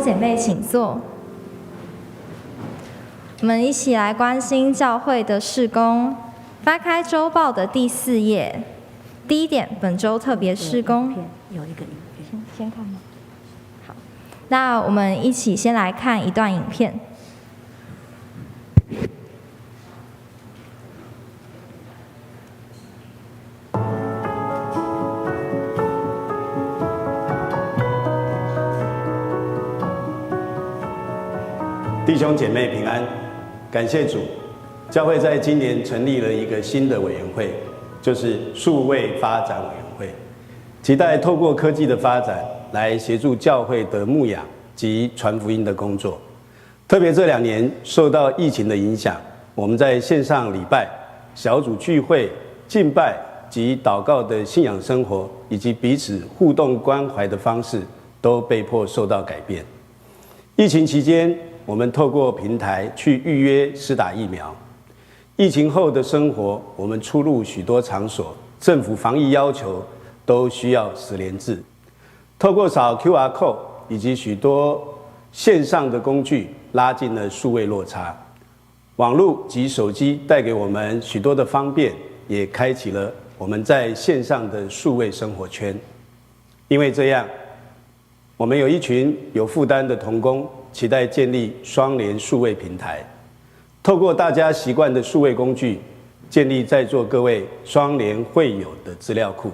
姐妹请坐。我们一起来关心教会的事工。翻开周报的第4页，第1点，本周特别事工。有一个影片，先看吗？好，那我们一起先来看一段影片。弟兄姐妹平安，感谢主，教会在今年成立了一个新的委员会，就是数位发展委员会，期待透过科技的发展来协助教会的牧养及传福音的工作。特别这2年受到疫情的影响，我们在线上礼拜、小组聚会、敬拜及祷告的信仰生活，以及彼此互动关怀的方式，都被迫受到改变。疫情期间，我们透过平台去预约施打疫苗。疫情后的生活，我们出入许多场所，政府防疫要求都需要10连制。透过扫 QR code 以及许多线上的工具，拉近了数位落差。网络及手机带给我们许多的方便，也开启了我们在线上的数位生活圈。因为这样，我们有一群有负担的同工，期待建立双联数位平台，透过大家习惯的数位工具，建立在座各位双联会友的资料库，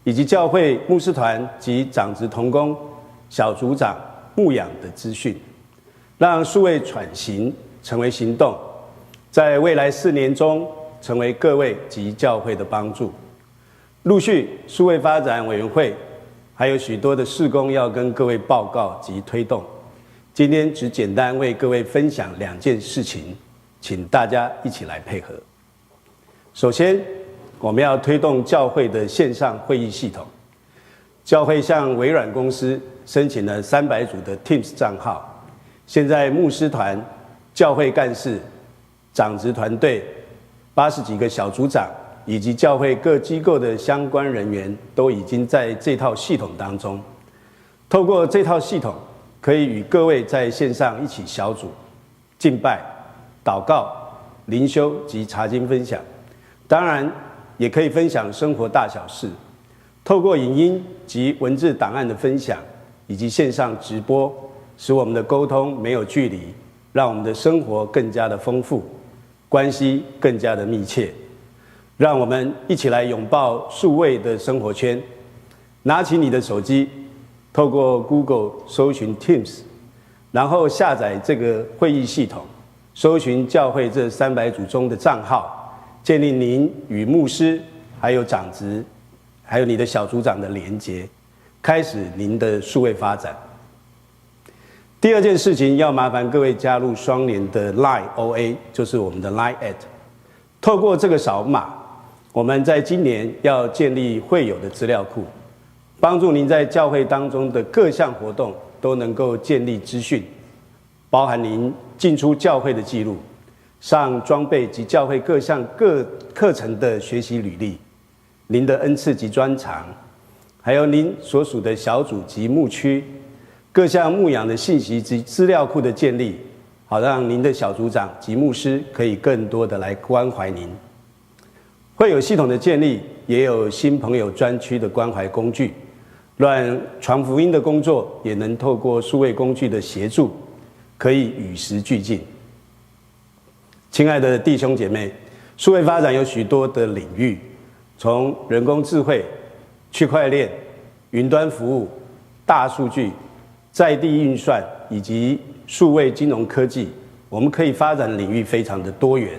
以及教会牧师团及长职同工、小组长牧养的资讯，让数位转型成为行动，在未来4年中成为各位及教会的帮助。陆续数位发展委员会还有许多的事工要跟各位报告及推动。今天只简单为各位分享2件事情，请大家一起来配合。首先，我们要推动教会的线上会议系统。教会向微软公司申请了300组的 Teams 账号，现在牧师团、教会干事、长职团队、80几个小组长以及教会各机构的相关人员都已经在这套系统当中。透过这套系统，可以与各位在线上一起小组、敬拜、祷告、灵修及查经分享，当然也可以分享生活大小事。透过影音及文字档案的分享，以及线上直播，使我们的沟通没有距离，让我们的生活更加的丰富，关系更加的密切。让我们一起来拥抱数位的生活圈，拿起你的手机，透过 Google 搜寻 Teams， 然后下载这个会议系统，搜寻教会这300组中的账号，建立您与牧师、还有长职、还有你的小组长的连结，开始您的数位发展。第2件事情，要麻烦各位加入双联的 Line OA， 就是我们的 Line@。透过这个扫码，我们在今年要建立会友的资料库，帮助您在教会当中的各项活动都能够建立资讯，包含您进出教会的记录、上装备及教会各项各课程的学习履历、您的恩赐及专长，还有您所属的小组及牧区各项牧养的信息及资料库的建立，好让您的小组长及牧师可以更多的来关怀您。会有系统的建立，也有新朋友专区的关怀工具，让传福音的工作也能透过数位工具的协助，可以与时俱进。亲爱的弟兄姐妹，数位发展有许多的领域，从人工智慧、区块链、云端服务、大数据、在地运算以及数位金融科技，我们可以发展的领域非常的多元。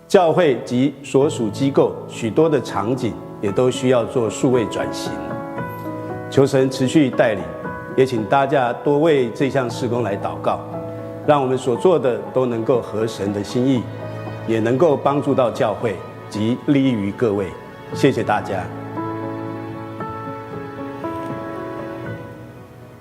教会及所属机构许多的场景也都需要做数位转型，求神持续带领，也请大家多为这项事工来祷告，让我们所做的都能够合神的心意，也能够帮助到教会及利益于各位。谢谢大家。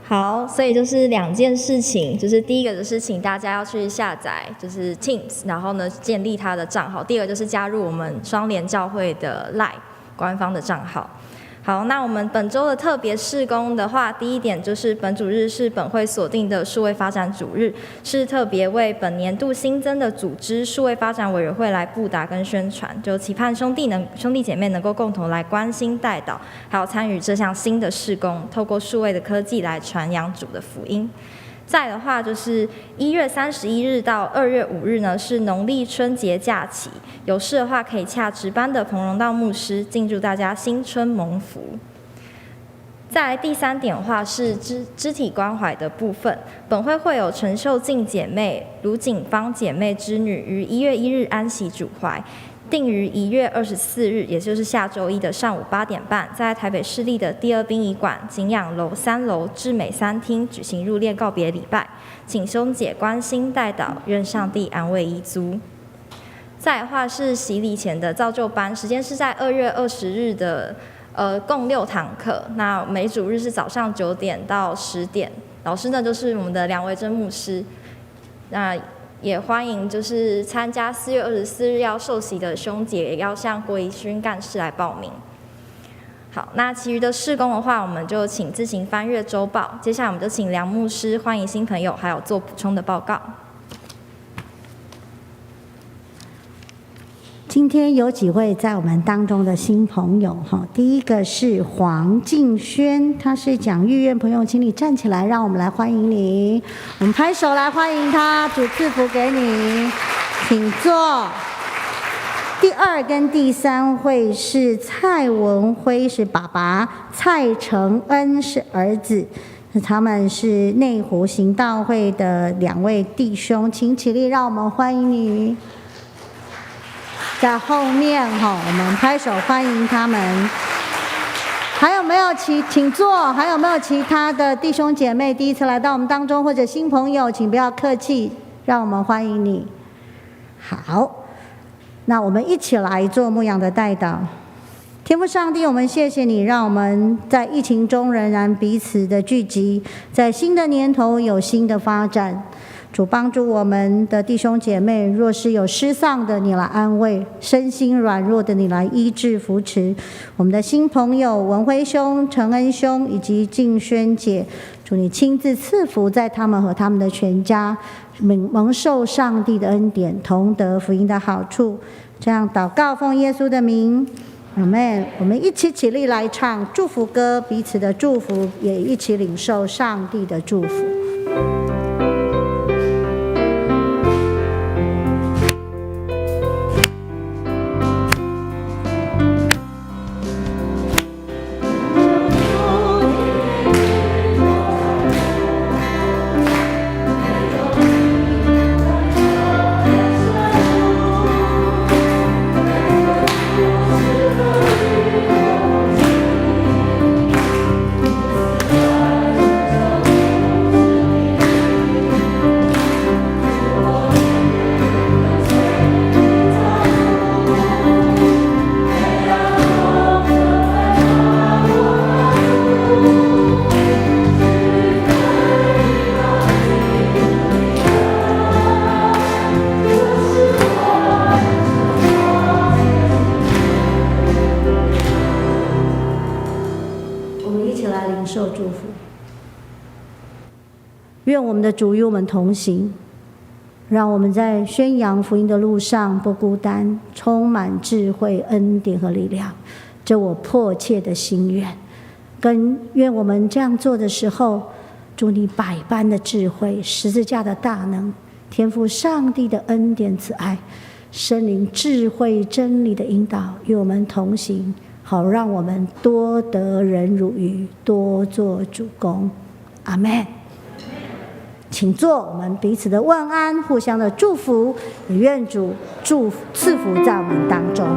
好，所以就是2件事情，就是第一个就是请大家要去下载就是 Teams， 然后呢建立他的账号；第二个就是加入我们双联教会的 LINE 官方的账号。好，那我们本周的特别事工的话，第一点就是本主日是本会锁定的数位发展主日，是特别为本年度新增的组织数位发展委员会来布达跟宣传，就期盼兄弟姐妹能够共同来关心代祷，还有参与这项新的事工，透过数位的科技来传扬主的福音。再的话就是1月31日到2月5日呢，是农历春节假期，有事的话可以洽值班的彭荣道牧师，敬祝大家新春蒙福。再来第3点的话是肢体关怀的部分，本会有陈秀静姐妹、卢景芳姐妹之女于1月1日安息主怀，定于1月24日，也就是下周一的上午8点半，在台北市立的第2殡仪馆景仰楼3楼至美3厅举行入殓告别礼拜，请兄姐关心代祷，愿上帝安慰遗族。再来的话是洗礼前的造就班，时间是在2月20日的共6堂课，那每主日是早上9点到10点，老师呢就是我们的梁维珍牧师。那也欢迎就是参加4月24日要受洗的兄姐，也要向郭怡勋干事来报名。好，那其余的事工的话，我们就请自行翻阅周报。接下来我们就请梁牧师欢迎新朋友，还有做补充的报告。今天有几位在我们当中的新朋友哈，第一个是黄敬轩，他是讲育院朋友，请你站起来，让我们来欢迎你，我们拍手来欢迎他，主赐福给你，请坐。第2跟第3会是蔡文辉是爸爸，蔡承恩是儿子，他们是内湖行道会的2位弟兄，请起立，让我们欢迎你。在后面我们拍手欢迎他们。还有没有请坐？还有没有其他的弟兄姐妹第一次来到我们当中，或者新朋友，请不要客气，让我们欢迎你。好，那我们一起来做牧养的代祷。天父上帝，我们谢谢你，让我们在疫情中仍然彼此的聚集，在新的年头有新的发展。主帮助我们的弟兄姐妹，若是有失丧的，你来安慰；身心软弱的，你来医治扶持。我们的新朋友文辉兄、陈恩兄以及静轩姐，主你亲自赐福在他们和他们的全家，蒙受上帝的恩典，同得福音的好处。这样祷告，奉耶稣的名，阿们。我们一起起立来唱祝福歌，彼此的祝福，也一起领受上帝的祝福。愿我们的主与我们同行，让我们在宣扬福音的路上不孤单，充满智慧、恩典和力量。这我迫切的心愿。更愿我们这样做的时候，主你百般的智慧、十字架的大能、天父上帝的恩典慈爱、圣灵智慧真理的引导与我们同行，好让我们多得人如鱼，多做主工。阿们。请坐，我们彼此的问安，互相的祝福，也愿主赐福在我们当中。